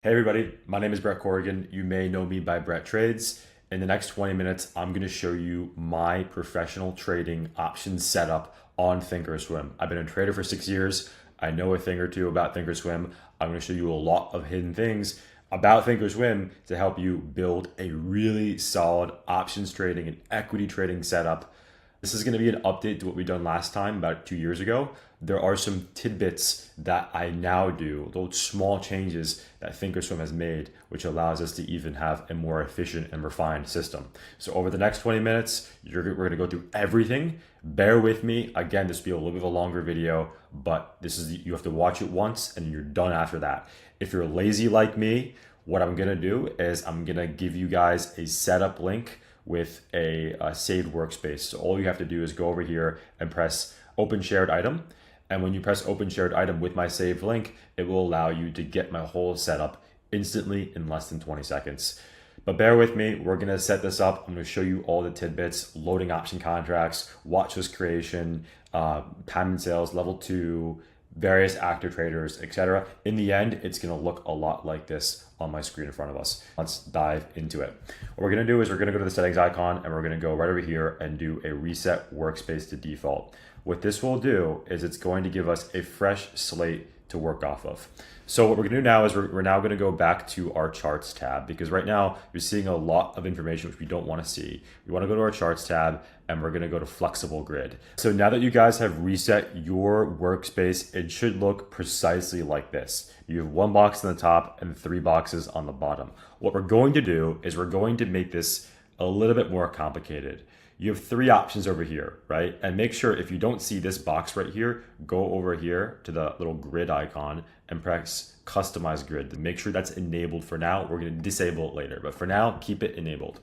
Hey everybody, my name is Brett Corrigan. You may know me by Brett Trades. In the next 20 minutes, I'm going to show you my professional trading options setup on Thinkorswim. I've been a trader for 6 years. I know a thing or two about Thinkorswim. I'm going to show you a lot of hidden things about Thinkorswim to help you build a really solid options trading and equity trading setup. This is going to be an update to what we done last time about 2 years ago. There are some tidbits that I now do, those small changes that Thinkorswim has made, which allows us to even have a more efficient and refined system. So over the next 20 minutes, we're going to go through everything. Bear with me. Again, this will be a little bit of a longer video, but you have to watch it once and you're done after that. If you're lazy like me, what I'm going to do is I'm going to give you guys a setup link with a saved workspace. So all you have to do is go over here and press open shared item. And when you press open shared item with my saved link, it will allow you to get my whole setup instantly in less than 20 seconds. But bear with me, we're gonna set this up. I'm gonna show you all the tidbits, loading option contracts, watch list creation, time and sales, level 2, various active traders, etc. In the end, it's gonna look a lot like this on my screen in front of us. Let's dive into it. What we're gonna do is we're gonna go to the settings icon and we're gonna go right over here and do a reset workspace to default. What this will do is it's going to give us a fresh slate to work off of. So what we're gonna do now is we're now gonna go back to our charts tab, because right now you're seeing a lot of information which we don't wanna see. We wanna go to our charts tab and we're gonna go to flexible grid. So now that you guys have reset your workspace, it should look precisely like this. You have one box on the top and 3 boxes on the bottom. What we're going to do is we're going to make this a little bit more complicated. You have 3 options over here, right? And make sure if you don't see this box right here, go over here to the little grid icon and press customize grid. Make sure that's enabled for now. We're gonna disable it later, but for now, keep it enabled.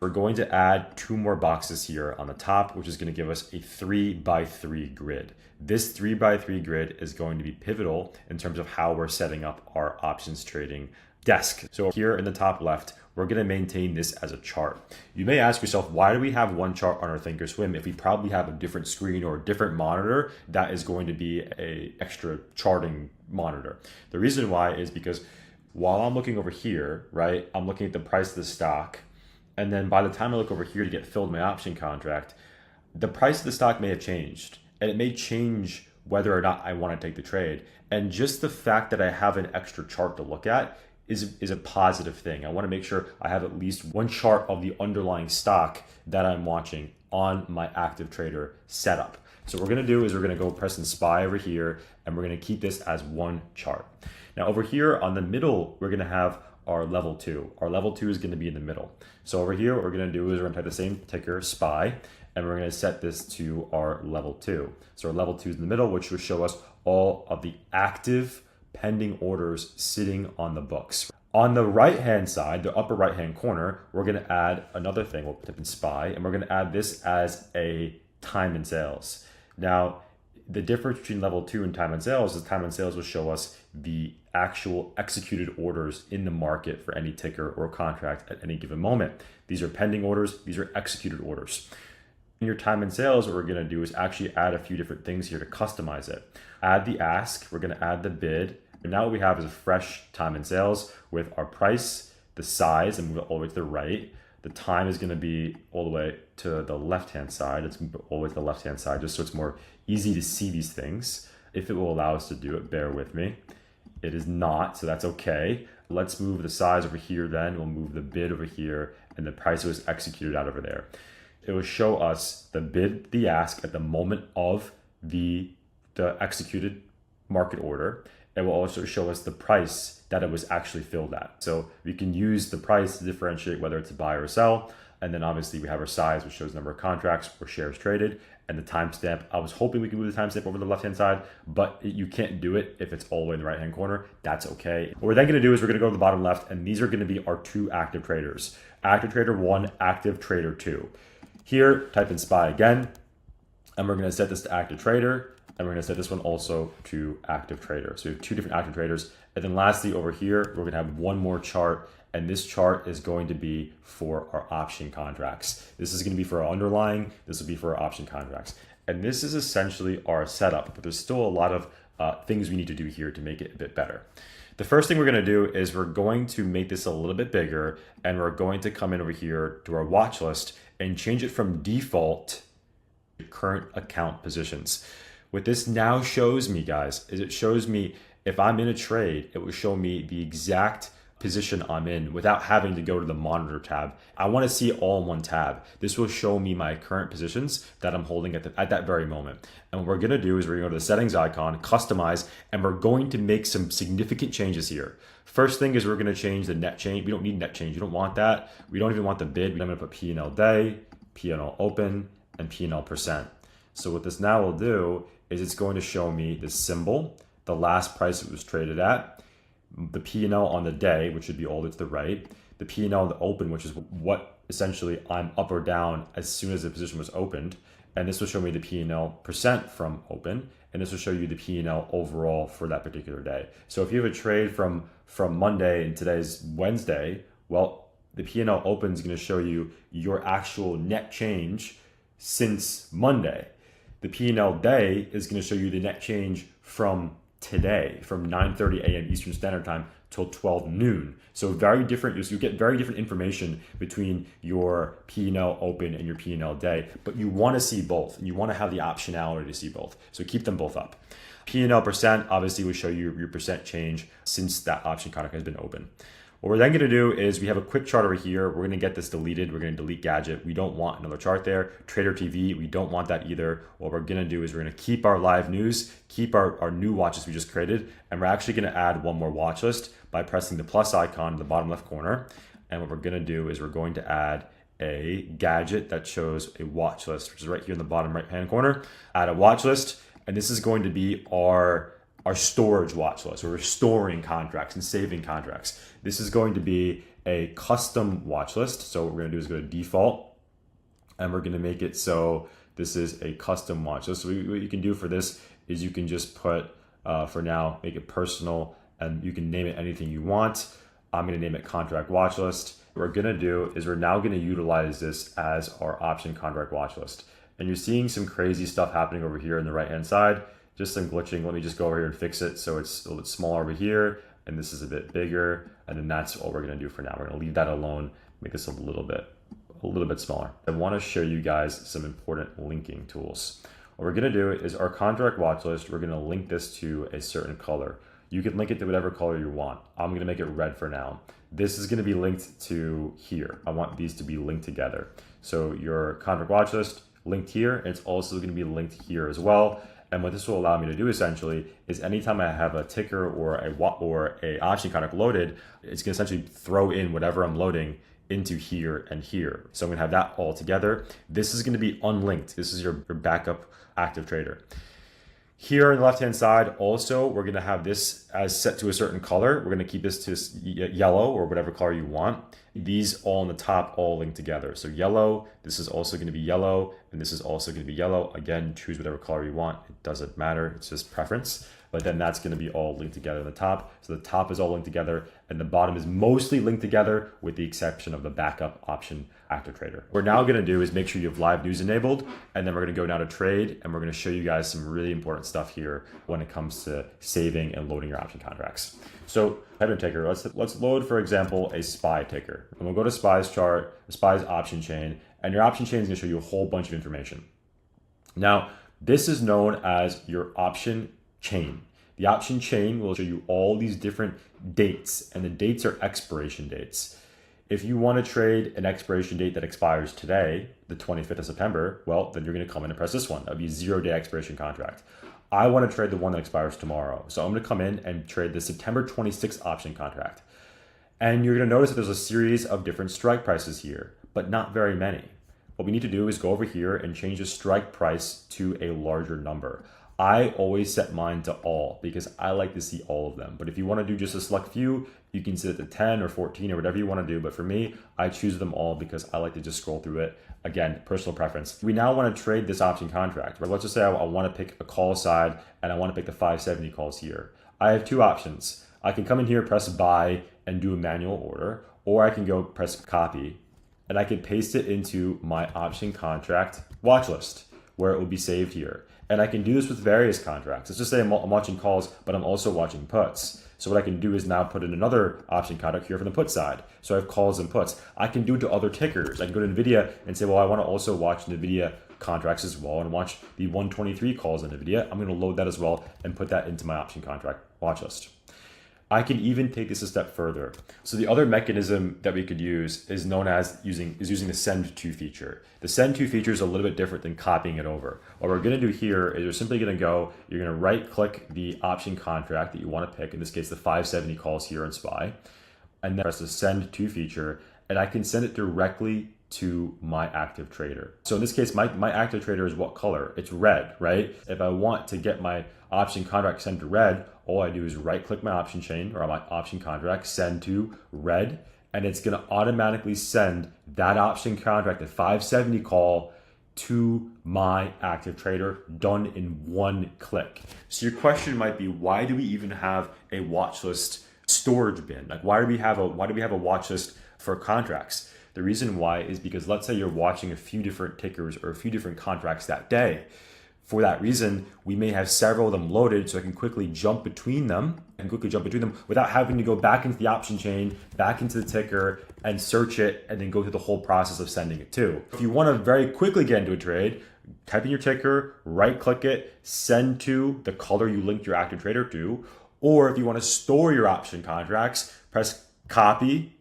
We're going to add 2 more boxes here on the top, which is gonna give us a 3x3 grid. This 3x3 grid is going to be pivotal in terms of how we're setting up our options trading desk. So here in the top left, we're going to maintain this as a chart. You may ask yourself, why do we have one chart on our Thinkorswim if we probably have a different screen or a different monitor that is going to be a extra charting monitor? The reason why is because while I'm looking over here, right, I'm looking at the price of the stock. And then by the time I look over here to get filled my option contract, the price of the stock may have changed, and it may change whether or not I want to take the trade. And just the fact that I have an extra chart to look at is a positive thing. I want to make sure I have at least one chart of the underlying stock that I'm watching on my active trader setup. So what we're going to do is we're going to go press and spy over here, and we're going to keep this as one chart. Now over here on the middle, we're going to have our level 2. Our level 2 is going to be in the middle. So over here, what we're going to do is we're going to type the same ticker, SPY, and we're going to set this to our level 2. So our level 2 is in the middle, which will show us all of the active pending orders sitting on the books. On the right-hand side, the upper right-hand corner, we're going to add another thing. We'll type in SPY, and we're going to add this as a time and sales. Now, the difference between level 2 and time and sales is time and sales will show us the actual executed orders in the market for any ticker or contract at any given moment. These are pending orders. These are executed orders. In your time and sales, what we're going to do is actually add a few different things here to customize it. Add the ask, we're going to add the bid. And now what we have is a fresh time and sales with our price, the size, and move it all the way to the right. The time is going to be all the way to the left-hand side. It's all the way to the left-hand side, just so it's more easy to see these things. If it will allow us to do it, bear with me. It is not, so that's okay. Let's move the size over here then. We'll move the bid over here, and the price was executed out over there. It will show us the bid, the ask at the moment of the executed market order. It will also show us the price that it was actually filled at. So we can use the price to differentiate whether it's a buy or sell. And then obviously we have our size, which shows the number of contracts or shares traded, and the timestamp. I was hoping we could move the timestamp over to the left-hand side, but you can't do it if it's all the way in the right-hand corner. That's okay. What we're then gonna do is we're gonna go to the bottom left, and these are gonna be our 2 active traders. Active trader 1, active trader 2. Here, type in SPY again, and we're gonna set this to active trader, and we're gonna set this one also to active trader. So we have 2 different active traders. And then lastly, over here, we're gonna have one more chart, and this chart is going to be for our option contracts. This is gonna be for our underlying, this will be for our option contracts. And this is essentially our setup, but there's still a lot of things we need to do here to make it a bit better. The first thing we're going to do is we're going to make this a little bit bigger, and we're going to come in over here to our watch list and change it from default to current account positions. What this now shows me, guys, is it shows me if I'm in a trade, it will show me the exact position I'm in without having to go to the monitor tab. I want to see it all in one tab. This will show me my current positions that I'm holding at that very moment. And what we're going to do is we're going to go to the settings icon, customize, and we're going to make some significant changes here. First thing is we're going to change the net change. We don't need net change. You don't want that. We don't even want the bid. I'm going to put P&L day, P&L open, and P&L percent. So what this now will do is it's going to show me the symbol, the last price it was traded at, the P&L on the day, which should be all to the right, the P&L on the open, which is what essentially I'm up or down as soon as the position was opened. And this will show me the P&L percent from open, and this will show you the P&L overall for that particular day. So if you have a trade from Monday and today's Wednesday, well, the P&L open is going to show you your actual net change since Monday. The P&L day is going to show you the net change from today, from 9:30 a.m. Eastern Standard Time till 12 noon. So very different. You get very different information between your P&L open and your P&L day, but you want to see both, and you want to have the optionality to see both. So keep them both up. P&L percent obviously will show you your percent change since that option contract has been open. What we're then going to do is we have a quick chart over here. We're going to get this deleted. We're going to delete gadget. We don't want another chart there. Trader TV, we don't want that either. What we're going to do is we're going to keep our live news, keep our new watches we just created, and we're actually going to add one more watch list by pressing the plus icon in the bottom left corner. And what we're going to do is we're going to add a gadget that shows a watch list, which is right here in the bottom right hand corner. Add a watch list, and this is going to be our storage watch list, where we're storing contracts and saving contracts. This is going to be a custom watch list. So what we're going to do is go to default, and we're going to make it so this is a custom watch list. So what you can do for this is you can just put, for now, make it personal, and you can name it anything you want. I'm going to name it contract watch list. What we're going to do is we're now going to utilize this as our option contract watch list. And you're seeing some crazy stuff happening over here on the right hand side. Just some glitching. Let me just go over here and fix it so it's a little bit smaller over here, and this is a bit bigger, and then that's all we're going to do for now. We're going to leave that alone, make this a little bit smaller. I want to show you guys some important linking tools. What we're going to do is our contract watch list, we're going to link this to a certain color. You can link it to whatever color you want. I'm going to make it red for now. This is going to be linked to here. I want these to be linked together. So your contract watch list linked here, and it's also going to be linked here as well. And what this will allow me to do essentially is anytime I have a ticker or a option contract loaded, it's going to essentially throw in whatever I'm loading into here and here. So I'm going to have that all together. This is going to be unlinked. This is your backup active trader. Here on the left-hand side, also, we're going to have this as set to a certain color. We're going to keep this to yellow or whatever color you want. These all on the top all linked together. So yellow, this is also going to be yellow, and this is also going to be yellow. Again, choose whatever color you want. It doesn't matter. It's just preference. But then that's going to be all linked together on the top. So the top is all linked together, and the bottom is mostly linked together with the exception of the backup option active trader. What we're now going to do is make sure you have live news enabled, and then we're going to go now to trade, and we're going to show you guys some really important stuff here when it comes to saving and loading your option contracts. So type in ticker. Let's load, for example, a SPY ticker. And we'll go to SPY's chart, SPY's option chain, and your option chain is going to show you a whole bunch of information. Now, this is known as your option chain. The option chain will show you all these different dates, and the dates are expiration dates. If you want to trade an expiration date that expires today, the 25th of September, well, then you're going to come in and press this one. That would be a 0-day expiration contract. I want to trade the one that expires tomorrow. So I'm going to come in and trade the September 26th option contract. And you're going to notice that there's a series of different strike prices here, but not very many. What we need to do is go over here and change the strike price to a larger number. I always set mine to all because I like to see all of them. But if you want to do just a select few, you can set it to 10 or 14 or whatever you want to do. But for me, I choose them all because I like to just scroll through it. Again, personal preference. We now want to trade this option contract. Let's just say I want to pick a call side and I want to pick the 570 calls here. I have two options. I can come in here, press buy and do a manual order, or I can go press copy and I can paste it into my option contract watch list where it will be saved here. And I can do this with various contracts. Let's just say I'm watching calls, but I'm also watching puts. So what I can do is now put in another option contract here from the put side. So I have calls and puts. I can do it to other tickers. I can go to NVIDIA and say, well, I want to also watch NVIDIA contracts as well and watch the 123 calls in NVIDIA. I'm going to load that as well and put that into my option contract watch list. I can even take this a step further. So the other mechanism that we could use is known as using the send to feature. The send to feature is a little bit different than copying it over. What we're going to do here is you're simply going to go, you're going to right click the option contract that you want to pick, in this case the 570 calls here in SPY, and then press the send to feature, and I can send it directly to my active trader. So in this case, my active trader is what color? It's red, right? If I want to get my option contract sent to red, all I do is right click my option chain or my option contract, send to red, and it's gonna automatically send that option contract, the 570 call, to my active trader, done in one click. So your question might be, why do we even have a watch list storage bin? Like why do we have a watch list for contracts? The reason why is because let's say you're watching a few different tickers or a few different contracts that day. For that reason, we may have several of them loaded so I can quickly jump between them without having to go back into the option chain, back into the ticker and search it and then go through the whole process of sending it to. If you want to very quickly get into a trade, type in your ticker, right click it, send to the color you linked your active trader to, or if you want to store your option contracts, press copy,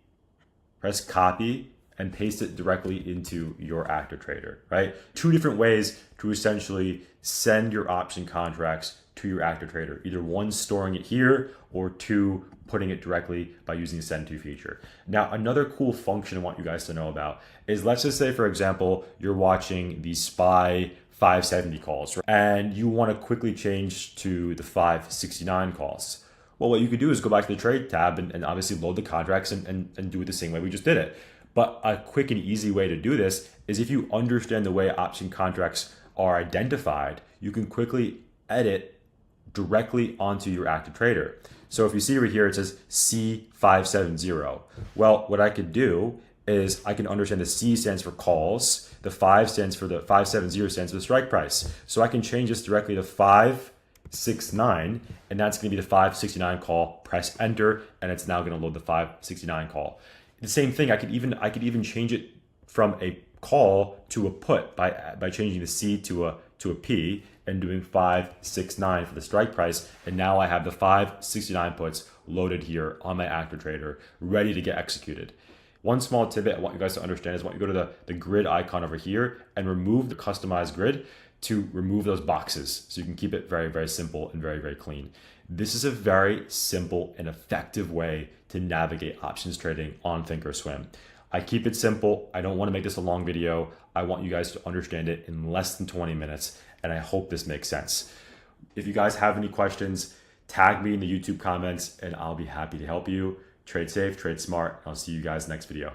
and paste it directly into your active trader, right? Two different ways to essentially send your option contracts to your active trader. Either one, storing it here, or two, putting it directly by using the send to feature. Now, another cool function I want you guys to know about is, let's just say, for example, you're watching the SPY 570 calls, right? And you want to quickly change to the 569 calls. Well, what you could do is go back to the trade tab and obviously load the contracts and do it the same way we just did it. But a quick and easy way to do this is, if you understand the way option contracts are identified, you can quickly edit directly onto your active trader. So if you see over here, it says C570. Well, what I could do is I can understand the C stands for calls, the 5 stands for the 570 stands for the strike price. So I can change this directly to 569, and that's going to be the 569 call. Press enter, and it's now going to load the 569 call. The same thing, I could even change it from a call to a put by changing the C to a P and doing 569 for the strike price. And now I have the 569 puts loaded here on my active trader, ready to get executed. One small tidbit I want you guys to understand is, I want you to go to the grid icon over here and remove the customized grid to remove those boxes, so you can keep it very, very simple and very, very clean. This is a very simple and effective way to navigate options trading on Thinkorswim. I keep it simple. I don't want to make this a long video. I want you guys to understand it in less than 20 minutes, and I hope this makes sense. If you guys have any questions, tag me in the YouTube comments and I'll be happy to help you. Trade safe, trade smart. I'll see you guys next video.